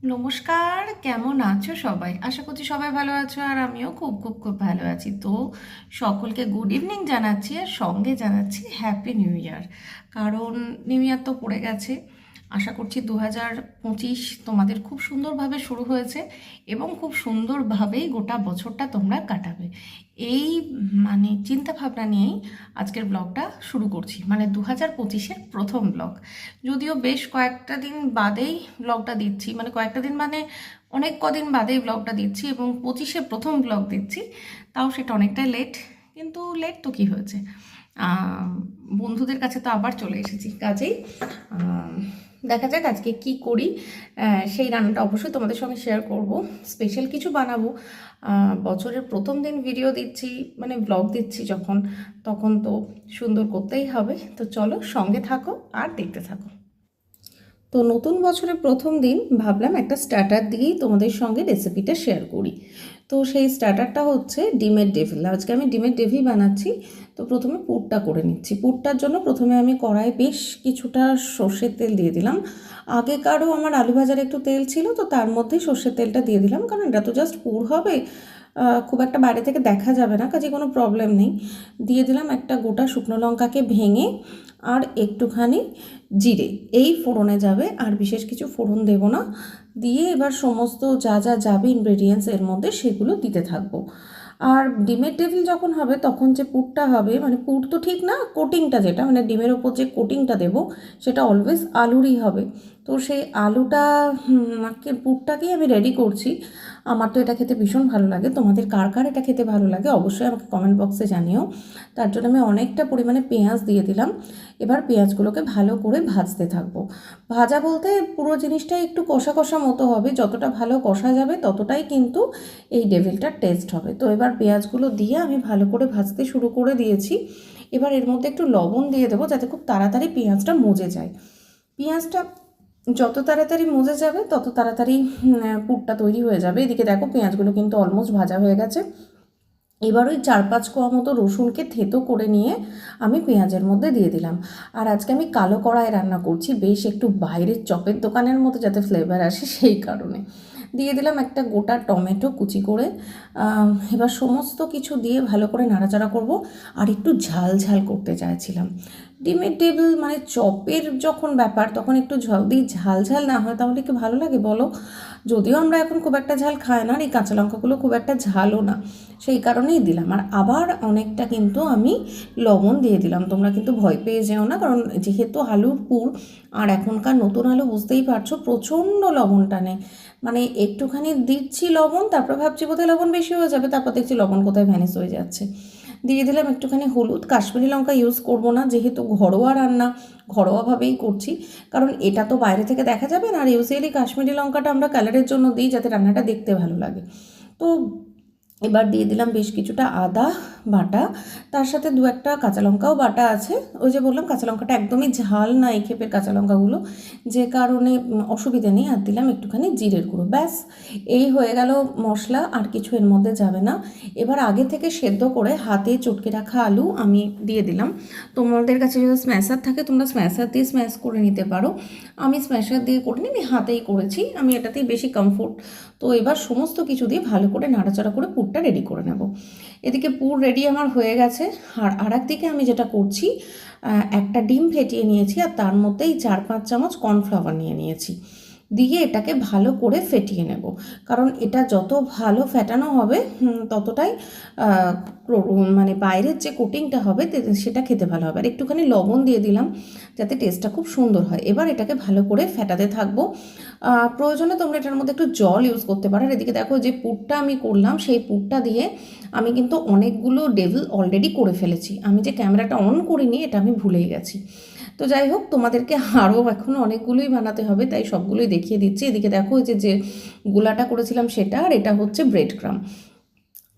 নমস্কার, কেমন আছো সবাই? আশা করছি সবাই ভালো আছো, আর আমিও খুব খুব খুব ভালো আছি। তো সকলকে গুড ইভিনিং জানাচ্ছি, আর সঙ্গে জানাচ্ছি হ্যাপি নিউ ইয়ার। কারণ নিউ ইয়ার তো পড়ে গেছে। আশা করছি 2025 তোমাদের খুব সুন্দরভাবে শুরু হয়েছে এবং খুব সুন্দরভাবেই গোটা বছরটা তোমরা কাটাবে। এই চিন্তা ভাবনা নিয়েই আজকের ব্লগটা শুরু করছি, 2025-এর প্রথম ব্লগ। যদিও বেশ কয়েকটা দিন বাদেই ব্লগটা দিচ্ছি, কয়েকটা দিন অনেক কদিন বাদেই ব্লগটা দিচ্ছি এবং 25-এ প্রথম ব্লগ দিচ্ছি। তাও সেটা অনেকটাই লেট, কিন্তু লেট তো কী হয়েছে, আহ, বন্ধুদের কাছে তো আবার চলে এসেছি। কাজেই দেখা যাক আজকে কি করি। সেই রান্নাটা অবশ্যই তোমাদের সঙ্গে শেয়ার করব। স্পেশাল কিছু বানাবো। বছরের প্রথম দিন ভিডিও দিচ্ছি, ব্লগ দিচ্ছি যখন, তখন তো সুন্দর করতেই হবে। তো চলো সঙ্গে থাকো আর দেখতে থাকো। তো নতুন বছরের প্রথম দিন ভাবলাম একটা স্টার্টার দিয়েই তোমাদের সঙ্গে রেসিপিটা শেয়ার করি। তো সেই স্টার্টারটা হচ্ছে ডিমের ডেভিল। আজকে আমি ডিমের ডেভিল বানাচ্ছি। তো প্রথমে পুরটা করে নিচ্ছি। পুরটার জন্য প্রথমে আমি কড়াইয়ে বেশ কিছুটা সর্ষের তেল দিয়ে দিলাম। আগেকারও আমার আলু ভাজার একটু তেল ছিল, তো তার মধ্যেই সর্ষের তেলটা দিয়ে দিলাম, কারণ এটা তো জাস্ট পুর হবে, খুব একটা বাইরে থেকে দেখা যাবে না, কাজে কোনো প্রবলেম নেই। দিয়ে দিলাম একটা গোটা শুকনো লঙ্কাকে ভেঙে, আর একটুখানি জিরে। এই ফোড়নে যাবে, আর বিশেষ কিছু ফোড়ন দেব না। দিয়ে এবার সমস্ত যা যা যাবে ইনগ্রেডিয়েন্টস এর মধ্যে সেগুলো দিতে থাকবো। আর ডিমের টেবিল যখন হবে তখন যে পুরটা হবে, পুর তো ঠিক না, কোটিংটা যেটা ডিমের ওপর যে কোটিংটা দেব সেটা অলওয়েজ আলুরই হবে। তো সেই আলুটা পুরটাকেই আমি রেডি করছি। আমার তো এটা খেতে ভীষণ ভালো লাগে। তোমাদের কার কার এটা খেতে ভালো লাগে অবশ্যই আমাকে কমেন্ট বক্সে জানিও। তার জন্য আমি অনেকটা পরিমাণে পেঁয়াজ দিয়ে দিলাম। এবার পেঁয়াজগুলোকে ভালো করে ভাজতে থাকবো। ভাজা বলতে পুরো জিনিসটা একটু কষা কষা মতো হবে। যতটা ভালো কষা যাবে ততটাই কিন্তু এই ডেভিলটার টেস্ট হবে। তো এবার পেঁয়াজগুলো দিয়ে আমি ভালো করে ভাজতে শুরু করে দিয়েছি। এবার এর মধ্যে একটু লবণ দিয়ে দেবো, যাতে খুব তাড়াতাড়ি পেঁয়াজটা মজে যায়। পেঁয়াজটা যত তাড়াতাড়ি মজে যাবে তত তাড়াতাড়ি পুরটা তৈরি হয়ে যাবে। এদিকে দেখো পেঁয়াজগুলো কিন্তু অলমোস্ট ভাজা হয়ে গেছে। এবার ওই 4-5 কোয়া মতো রসুনকে থেতো করে নিয়ে আমি পেঁয়াজের মধ্যে দিয়ে দিলাম। আর আজকে আমি কালো কড়াইয়ে রান্না করছি, বেশ একটু বাইরের চপের দোকানের মতো যাতে ফ্লেভার আসে সেই কারণে। দিয়ে দিলাম একটা গোটা টমেটো কুচি করে। এবার সমস্ত কিছু দিয়ে ভালো করে নাড়াচাড়া করব। আর একটু ঝাল ঝাল করতে চাইছিলাম। ডিমের টেবিল চপের যখন ব্যাপার, তখন একটু যদি ঝাল ঝাল না হয় তাহলে কি ভালো লাগে বলো? যদিও আমরা এখন খুব একটা ঝাল খাই না, আর এই কাঁচা লঙ্কাগুলো খুব একটা ঝালও না, সেই কারণেই দিলাম। আর আবার অনেকটা কিন্তু আমি লবণ দিয়ে দিলাম। তোমরা কিন্তু ভয় পেয়ে যেও না, কারণ যেহেতু আলুর পুর, আর এখনকার নতুন আলু বুঝতেই পারছো প্রচণ্ড লবণ টানে। একটুখানি দিচ্ছি লবণ, তারপর ভাবছি কোথায় লবণ বেশি হয়ে যাবে, তারপর দেখছি লবণ কোথায় ভ্যানিশ হয়ে যাচ্ছে। দিয়ে দিলাম একটুখানি হলুদ। কাশ্মীরি লঙ্কা ইউজ করব না, যেহেতু ঘরোয়া রান্না, ঘরোয়াভাবেই করছি। কারণ এটা তো বাইরে থেকে দেখা যাবে না, আর ইউজুয়ালি কাশ্মীরি লঙ্কাটা আমরা কালারের জন্য দিই, যাতে রান্নাটা দেখতে ভালো লাগে। তো এবার দিয়ে দিলাম বেশ কিছুটা আদা বাটা, তার সাথে 2-1 কাঁচা লঙ্কাও বাটা আছে। ওই যে বললাম কাঁচা লঙ্কাটা একদমই ঝাল না এই ক্ষেপের কাঁচা লঙ্কাগুলো, যে কারণে অসুবিধে নেই। আর দিলাম একটুখানি জিরের গুঁড়ো, ব্যাস এই হয়ে গেল মশলা, আর কিছু এর মধ্যে যাবে না। এবার আগে থেকে সেদ্ধ করে হাতে চটকে রাখা আলু আমি দিয়ে দিলাম। তোমাদের কাছে যদি স্ম্যাশার থাকে তোমরা স্ম্যাশার দিয়ে স্ম্যাশ করে নিতে পারো। আমি স্ম্যাশার দিয়ে করিনি, আমি হাতেই করেছি, আমি এটাতেই বেশি কমফোর্ট। তো এবার সমস্ত কিছু দিয়ে ভালো করে নাড়াচাড়া করে পুরটা রেডি করে নেব। এদিকে পুর রেডি আমার হয়ে গেছে। আর একদিকে আমি যেটা করছি, একটা ডিম ফেটিয়ে নিয়েছি, আর তার মধ্যেই 4-5 চামচ কর্নফ্লাওয়ার নিয়ে নিয়েছি। দিয়ে এটাকে ভালো করে ফেটিয়ে নেব। কারণ এটা যত ভালো ফেটানো হবে ততটাই বাইরের যে কোটিংটা হবে সেটা খেতে ভালো হবে। আর একটুখানি লবণ দিয়ে দিলাম যাতে টেস্টটা খুব সুন্দর হয়। এবার এটাকে ভালো করে ফেটাতে থাকবো। প্রয়োজনে তোমরা এটার মধ্যে একটু জল ইউজ করতে পারো। আর এদিকে দেখো যে পুরটা আমি করলাম, সেই পুরটা দিয়ে আমি কিন্তু অনেকগুলো ডেভিল অলরেডি করে ফেলেছি। আমি যে ক্যামেরাটা অন করিনি এটা আমি ভুলেই গেছি। তো যাই হোক, তোমাদেরকে আরও এখনও অনেকগুলোই বানাতে হবে, তাই সবগুলোই দেখিয়ে দিচ্ছি। এদিকে দেখো যে গোলাটা করেছিলাম সেটা, আর এটা হচ্ছে ব্রেড ক্রাম্ব।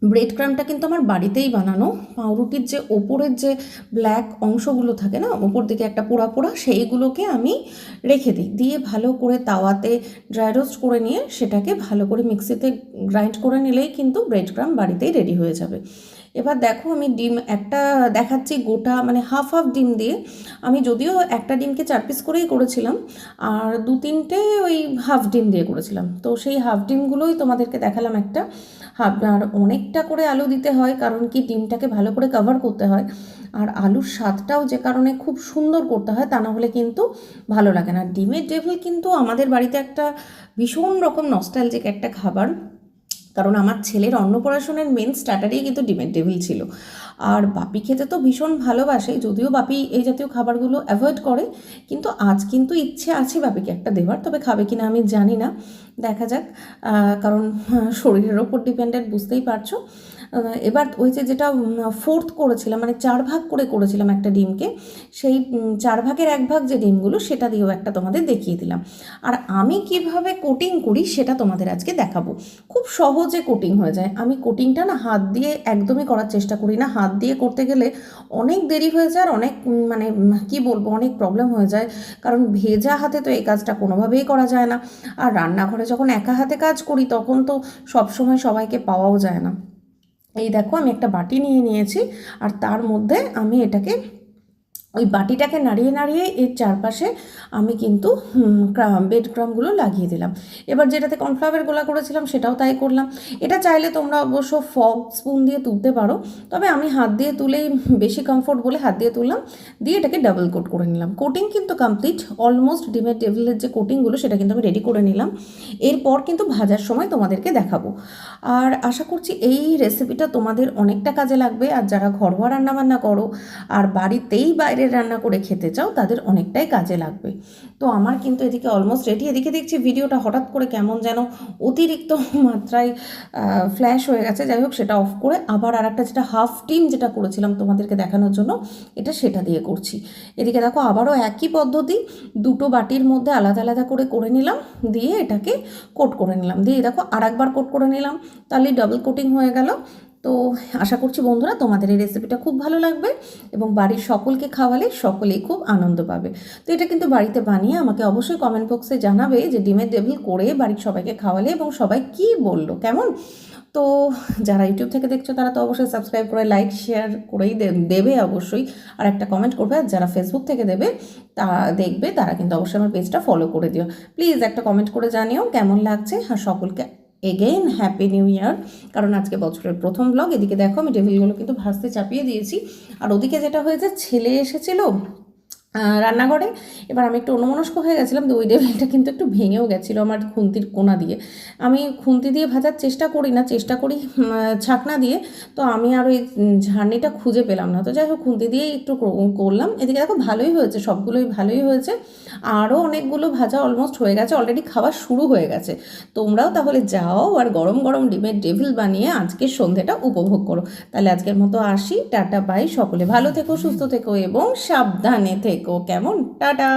ব্রেড ক্রাম্বটা কিন্তু আমার বাড়িতেই বানানো। পাউরুটির যে ওপরের যে ব্ল্যাক অংশগুলো থাকে না, ওপর দিকে একটা পোড়া পোড়া, সেইগুলোকে আমি রেখে দিই। দিয়ে ভালো করে তাওয়াতে ড্রাই রোস্ট করে নিয়ে সেটাকে ভালো করে মিক্সিতে গ্রাইন্ড করে নিলেই কিন্তু ব্রেড ক্রাম্ব বাড়িতেই রেডি হয়ে যাবে। এবার দেখো আমি ডিম একটা দেখাচ্ছি গোটা, মানে হাফ হাফ ডিম দিয়ে। আমি যদিও একটা ডিমকে 4 পিস করেই করেছিলাম, আর 2-3টে ওই হাফ ডিম দিয়ে করেছিলাম, তো সেই হাফ ডিমগুলোই তোমাদেরকে দেখালাম একটা হাফ। আর অনেকটা করে আলু দিতে হয়, কারণ কি ডিমটাকে ভালো করে কভার করতে হয়, আর আলুর স্বাদটাও যে কারণে খুব সুন্দর করতে হয়, তা না হলে কিন্তু ভালো লাগে না। ডিমের ডেভিল কিন্তু আমাদের বাড়িতে একটা ভীষণ রকম নস্টালজিক একটা খাবার, কারণ আমার ছেলের অন্নপ্রাশনের মেন স্টার্টারেই কিন্তু ডিমের ডেভিল ছিল। আর বাপি খেতে তো ভীষণ ভালোবাসে, যদিও বাপি এই জাতীয় খাবারগুলো অ্যাভয়েড করে, কিন্তু আজ কিন্তু ইচ্ছে আছে বাপিকে একটা দেওয়ার, তবে খাবে কিনা আমি জানি না, দেখা যাক। কারণ শরীরের ওপর ডিপেন্ডেন্ট, বুঝতেই পারছো। এবার ওই যেটা ফোর্থ করেছিলাম, মানে 4 ভাগ করে করেছিলাম একটা ডিমকে, সেই 4 ভাগের 1 ভাগ যে ডিমগুলো সেটা দিয়েও একটা তোমাদের দেখিয়ে দিলাম। আর আমি কিভাবে কোটিং করি সেটা তোমাদের আজকে দেখাবো। খুব সহজে কোটিং হয়ে যায়। আমি কোটিংটা না হাত দিয়ে একদমই করার চেষ্টা করি না, হাত দিয়ে করতে গেলে অনেক দেরি হয়ে যায়, আর অনেক মানে কি বলবো, অনেক প্রবলেম হয়ে যায়, কারণ ভেজা হাতে তো এই কাজটা কোনোভাবেই করা যায় না। আর রান্নাঘরে যখন একা হাতে কাজ করি তখন তো সবসময় সবাইকে পাওয়াও যায় না। এই দেখো আমি একটা বাটি নিয়ে নিয়েছি, আর তার মধ্যে আমি এটাকে ওই বাটিটাকে নাড়িয়ে নাড়িয়ে এর চারপাশে আমি কিন্তু ব্রেড ক্রামগুলো লাগিয়ে দিলাম। এবার যেটাতে কর্নফ্লাওয়ারের গোলা করেছিলাম সেটাও তাই করলাম। এটা চাইলে তোমরা অবশ্য ফর্ক স্পুন দিয়ে তুলতে পারো, তবে আমি হাত দিয়ে তুলেই বেশি কমফোর্ট বলে হাত দিয়ে তুললাম, দিয়ে এটাকে ডাবল কোট করে নিলাম। কোটিং কিন্তু কমপ্লিট, অলমোস্ট ডিমের ডেভিলের যে কোটিংগুলো সেটা কিন্তু আমি রেডি করে নিলাম। এরপর কিন্তু ভাজার সময় তোমাদেরকে দেখাবো। আর আশা করছি এই রেসিপিটা তোমাদের অনেকটা কাজে লাগবে, আর যারা ঘরোয়া রান্নাবান্না করো আর বাড়িতেই বাইরে রান্না করে খেতে চাও তাদের অনেকটাই কাজে লাগবে। তো আমার কিন্তু এদিকে অলমোস্ট রেডি। এদিকে দেখছি ভিডিওটা হঠাৎ করে কেমন যেন অতিরিক্ত মাত্রায় ফ্ল্যাশ হয়ে গেছে, যাই হোক সেটা অফ করে আবার আর একটা যেটা হাফ ডিম যেটা করেছিলাম তোমাদেরকে দেখানোর জন্য, সেটা দিয়ে করছি। এদিকে দেখো আবারও একই পদ্ধতি, দুটো বাটির মধ্যে আলাদা আলাদা করে করে নিলাম, দিয়ে এটাকে কোট করে নিলাম, দিয়ে দেখো আর একবার কোট করে নিলাম, তাহলে ডাবল কোটিং হয়ে গেল। তো আশা করছি বন্ধুরা তোমাদের এই রেসিপিটা খুব ভালো লাগবে, এবং বাড়ির সকলকে খাওয়ালে সকলেই খুব আনন্দ পাবে। তো এটা কিন্তু বাড়িতে বানিয়ে আমাকে অবশ্যই কমেন্ট বক্সে জানাবে যে ডিমের ডেভিল করে বাড়ির সবাইকে খাওয়ালে এবং সবাই কি বললো, কেমন। তো যারা ইউটিউব থেকে দেখছো তারা তো অবশ্যই সাবস্ক্রাইব করে লাইক শেয়ার করেই দেবে অবশ্যই, আর একটা কমেন্ট করবে। আর যারা ফেসবুক থেকে দেখবে তারা কিন্তু অবশ্যই আমার পেজটা ফলো করে দিও। প্লিজ একটা কমেন্ট করে জানিও কেমন লাগছে, আর সকলকে এগেইন হ্যাপি নিউ ইয়ার, কারণ আজকে বছরের প্রথম ব্লগ। এদিকে দেখো আমি টেবিলগুলো কিন্তু ভাজতে চাপিয়ে দিয়েছি, আর ওদিকে যেটা হয়েছে ছেলে এসেছিল রান্নাঘরে, এবার আমি একটু অন্যমনস্ক হয়ে গেছিলাম, তো ওই টেবিলটা কিন্তু একটু ভেঙেও গেছিলো আমার খুন্তির কোনা দিয়ে। আমি খুন্তি দিয়ে ভাজার চেষ্টা করি না, চেষ্টা করি ছাকনা দিয়ে, তো আমি আর ওই ঝাড়নিটা খুঁজে পেলাম না, তো যাই হোক খুন্তি দিয়েই একটু করলাম। এদিকে দেখো ভালোই হয়েছে, সবগুলোই ভালোই হয়েছে, আরও অনেকগুলো ভাজা অলমোস্ট হয়ে গেছে, অলরেডি খাওয়া শুরু হয়ে গেছে। তোমরাও তাহলে যাও আর গরম গরম ডিমের ডেভিল বানিয়ে আজকের সন্ধ্যেটা উপভোগ করো। তাহলে আজকের মতো আসি, টাটা বাই, সকলে ভালো থেকো, সুস্থ থেকো এবং সাবধানে থেকো, কেমন, টাটা।